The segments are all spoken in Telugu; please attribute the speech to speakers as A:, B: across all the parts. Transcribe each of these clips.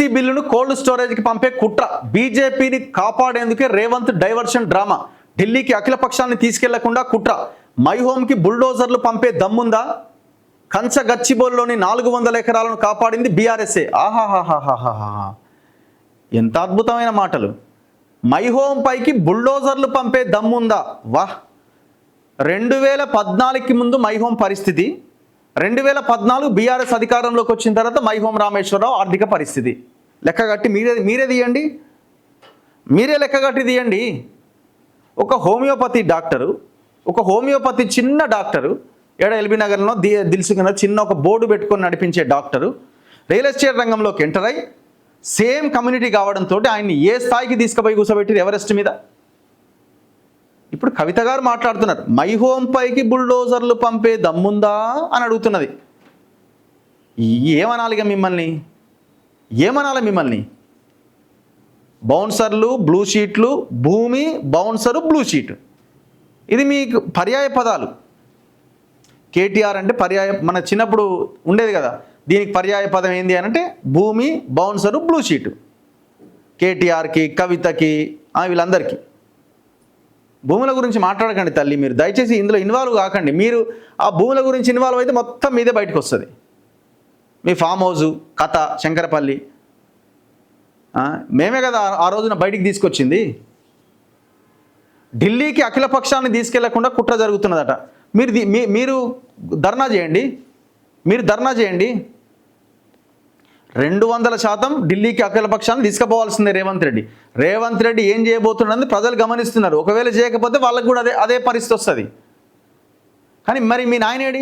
A: బీసీ బిల్లును కోల్డ్ స్టోరేజ్కి పంపే కుట్ర, బీజేపీని కాపాడేందుకే రేవంత్ డైవర్షన్ డ్రామా, ఢిల్లీకి అఖిలపక్షాన్ని తీసుకెళ్లకుండా కుట్ర, మై హోమ్కి బుల్డోజర్లు పంపే దమ్ముందా, కంచ గచ్చిబౌలిలోని 400 ఎకరాలను కాపాడింది బీఆర్ఎస్ఏ. ఆహాహాహాహాహా, ఎంత అద్భుతమైన మాటలు. మై హోమ్ పైకి బుల్డోజర్లు పంపే దమ్ముందా? వాహ్. 2014కి ముందు మై హోమ్ పరిస్థితి, 2014 బీఆర్ఎస్ అధికారంలోకి వచ్చిన తర్వాత మై హోమ్ రామేశ్వరరావు ఆర్థిక పరిస్థితి. లెక్కగట్టి మీరే తీయండి, మీరే లెక్కగట్టి తీయండి. ఒక హోమియోపతి డాక్టరు, ఒక హోమియోపతి చిన్న డాక్టరు, ఎల్బీ నగర్లో దిల్సు కింద చిన్న ఒక బోర్డు పెట్టుకొని నడిపించే డాక్టరు రియల్ ఎస్టేట్ రంగంలోకి ఎంటర్ అయ్యి సేమ్ కమ్యూనిటీ కావడంతో ఆయన్ని ఏ స్థాయికి తీసుకుపోయి కూర్చోబెట్టింది ఎవరెస్ట్ మీద. ఇప్పుడు కవిత గారు మాట్లాడుతున్నారు, మై హోమ్ పైకి బుల్డోజర్లు పంపే దమ్ముందా అని అడుగుతున్నది. ఏమనాలిగా మిమ్మల్ని, ఏమనాలి మిమ్మల్ని? బౌన్సర్లు, బ్లూ షీట్లు, భూమి, బౌన్సరు, బ్లూ షీట్, ఇది మీకు పర్యాయ పదాలు. కేటీఆర్ అంటే పర్యాయ, మన చిన్నప్పుడు ఉండేది కదా, దీనికి పర్యాయ పదం ఏంది అని అంటే భూమి, బౌన్సరు, బ్లూ షీటు. కేటీఆర్కి, కవితకి, వీళ్ళందరికీ. భూముల గురించి మాట్లాడకండి తల్లి, మీరు దయచేసి ఇందులో ఇన్వాల్వ్ కాకండి. మీరు ఆ భూముల గురించి ఇన్వాల్వ్ అయితే మొత్తం మీదే బయటకు వస్తుంది. మీ ఫామ్ హౌజు కథ, శంకరపల్లి, మేమే కదా ఆ రోజున బయటికి తీసుకొచ్చింది. ఢిల్లీకి అఖిలపక్షాన్ని తీసుకెళ్లకుండా కుట్ర జరుగుతున్నదట. మీరు ధర్నా చేయండి, మీరు ధర్నా చేయండి. 200% ఢిల్లీకి అఖిలపక్షాన్ని తీసుకుపోవాల్సిందే రేవంత్ రెడ్డి ఏం చేయబోతున్నది ప్రజలు గమనిస్తున్నారు. ఒకవేళ చేయకపోతే వాళ్ళకు కూడా అదే పరిస్థితి వస్తుంది. కానీ మరి మీ నాయనేడి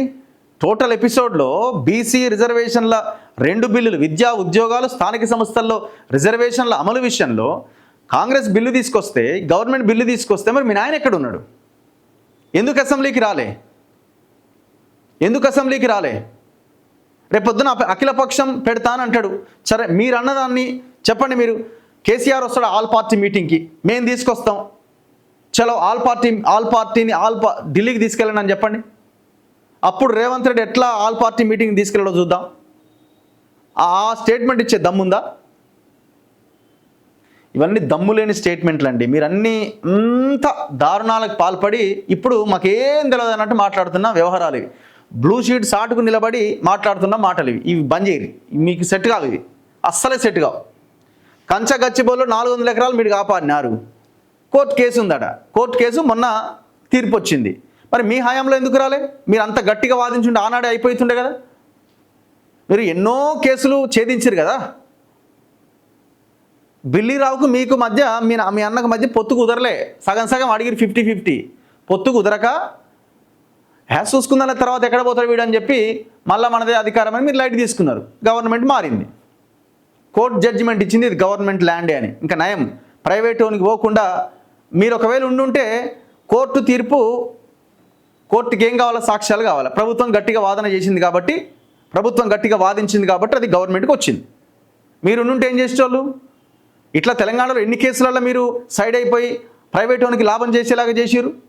A: టోటల్ ఎపిసోడ్లో బీసీ రిజర్వేషన్ల 2 బిల్లులు, విద్యా ఉద్యోగాలు, స్థానిక సంస్థల్లో రిజర్వేషన్ల అమలు విషయంలో కాంగ్రెస్ బిల్లు తీసుకొస్తే, గవర్నమెంట్ బిల్లు తీసుకొస్తే మరి మీ నాయన ఎక్కడ ఉన్నాడు? ఎందుకు అసెంబ్లీకి రాలే? ఎందుకు అసెంబ్లీకి రాలే? రేపొద్దున అఖిలపక్షం పెడతానంటాడు. సరే, మీరు అన్నదాన్ని చెప్పండి. మీరు కేసీఆర్ వస్తాడు ఆల్ పార్టీ మీటింగ్కి, మేము తీసుకొస్తాం, చలో ఆల్ పార్టీని ఢిల్లీకి తీసుకెళ్ళండి అని చెప్పండి. అప్పుడు రేవంత్ రెడ్డి ఎట్లా ఆల్ పార్టీ మీటింగ్ తీసుకెళ్ళడో చూద్దాం. ఆ స్టేట్మెంట్ ఇచ్చే దమ్ముందా? ఇవన్నీ దమ్ములేని స్టేట్మెంట్లు అండి. మీరు అన్నీ అంత దారుణాలకు పాల్పడి ఇప్పుడు మాకేం తెలియదు అన్నట్టు మాట్లాడుతున్న వ్యవహారాలు ఇవి. బ్లూ షీట్ సాటుకు నిలబడి మాట్లాడుతున్న మాటలు ఇవి బంద్ చేయరు. మీకు సెట్ కావు, ఇవి అస్సలే సెట్ కావు. కంచ గచ్చిబౌలిలో 400 ఎకరాలు మీరు కాపాడినారు. కోర్టు కేసు ఉందట, కోర్టు కేసు మొన్న తీర్పు వచ్చింది. మరి మీ హయాంలో ఎందుకు రాలే? మీరు అంత గట్టిగా వాదించుంటే ఆనాడే అయిపోతుండే కదా. మీరు ఎన్నో కేసులు ఛేదించారు కదా. బిల్లీరావుకు మీకు మధ్య, మీ అన్నకు మధ్య పొత్తు కుదరలే. సగం అడిగిరు, 50-50 పొత్తు కుదరక చూసుకుందాల తర్వాత ఎక్కడ పోతాడు వీడు అని చెప్పి మళ్ళీ మనదే అధికారం అని మీరు లైట్ తీసుకున్నారు. గవర్నమెంట్ మారింది, కోర్టు జడ్జిమెంట్ ఇచ్చింది ఇది గవర్నమెంట్ ల్యాండే అని. ఇంకా నయం, ప్రైవేట్ ఓన్కి పోకుండా మీరు ఒకవేళ ఉండుంటే కోర్టు తీర్పు, కోర్టుకి ఏం కావాలో? సాక్ష్యాలు కావాలి. ప్రభుత్వం గట్టిగా వాదన చేసింది కాబట్టి, ప్రభుత్వం గట్టిగా వాదించింది కాబట్టి అది గవర్నమెంట్కి వచ్చింది. మీరు ఉండుంటే ఏం చేసేవాళ్ళు? ఇట్లా తెలంగాణలో ఎన్ని కేసులలో మీరు సైడ్ అయిపోయి ప్రైవేట్ ఓన్కి లాభం చేసేలాగా చేసిరు?